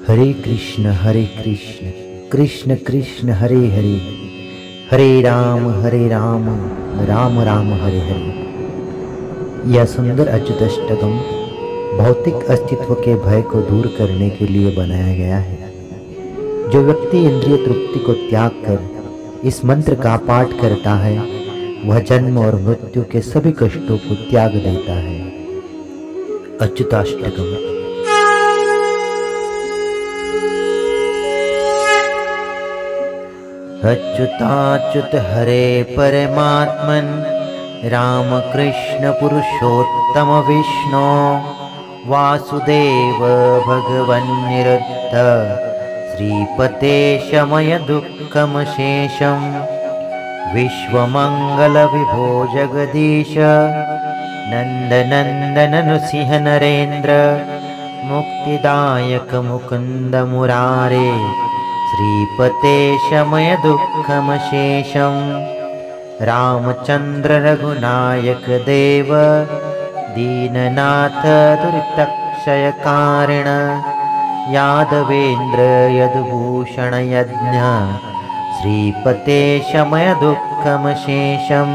हरे कृष्ण कृष्ण कृष्ण हरे हरे, हरे राम राम राम हरे हरे। यह सुंदर अच्युतष्टकम भौतिक अस्तित्व के भय को दूर करने के लिए बनाया गया है। जो व्यक्ति इंद्रिय तृप्ति को त्याग कर इस मंत्र का पाठ करता है वह जन्म और मृत्यु के सभी कष्टों को त्याग देता है। अच्युताष्टकम। अच्युताच्युत हरे परमात्मन राम कृष्ण पुरुषोत्तम विष्णु वासुदेव भगवन्निरुद्ध श्रीपते शमय दुःखमशेषं विश्वमंगल विभो जगदीश नंदनंदन नृसिंह नरेंद्र मुक्तिदायक मुकुंद मुरारे श्रीपते शमय दुःखमशेषं रामचंद्र रघुनायक देव दीननाथ दुरितक्षय कारिण यादवेन्द्र यदुभूषण यज्ञ श्रीपते शमय दुःखमशेषं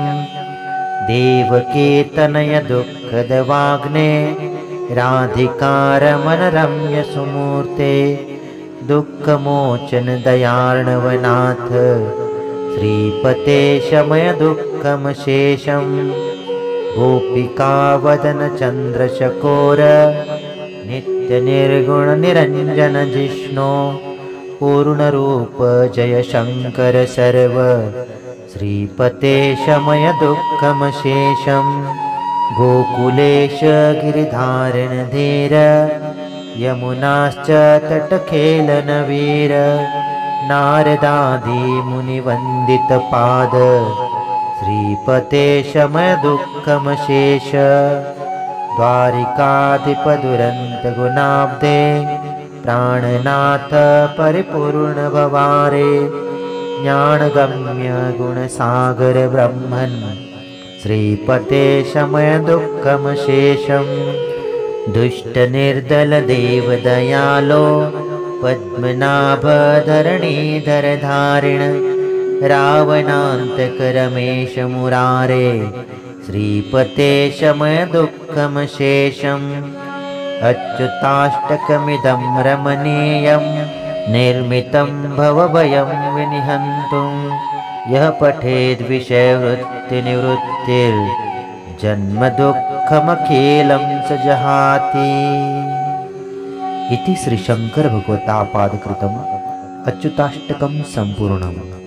देवकीतनय दुःखदवाग्ने राधिकारमन रम्य सुमूर्ते दुःखमोचन दयार्णवनाथ श्रीपते शमय दुःखमशेषं गोपिकावदन चन्द्रचकोर नित्य निर्गुण निरंजन जिष्णु पूर्णरूप जय शंकर सर्व श्रीपते शमय दुःखमशेषं गोकुलेश गिरिधारण धीर यमुनाश्च तटखेलन वीर नारदादि मुनिवंदित पाद श्रीपते शमय दुःखमशेष द्वारिकाधिप दुरंत गुणाब्दे प्राणनाथ परिपूर्ण भवारे ज्ञानगम्य गुणसागर ब्रह्मन् श्रीपते शमय दुःखमशेषं दुष्ट निर्दल देव दयालो पद्मनाभ धरणीधर धारिण रावणान्तक रमेश मुरारे श्रीपते शमय दुःखमशेषं अच्युताष्टकमिदं रमणीयं निर्मितं भवभयं विनिहन्तुं यः पठेद् विषयवृत्तिनिवृत्तिर् जन्म दुःखमखिलं स जहाति। इति श्री शंकर भगवता पादकृतम् अच्युताष्टकं संपूर्णम्।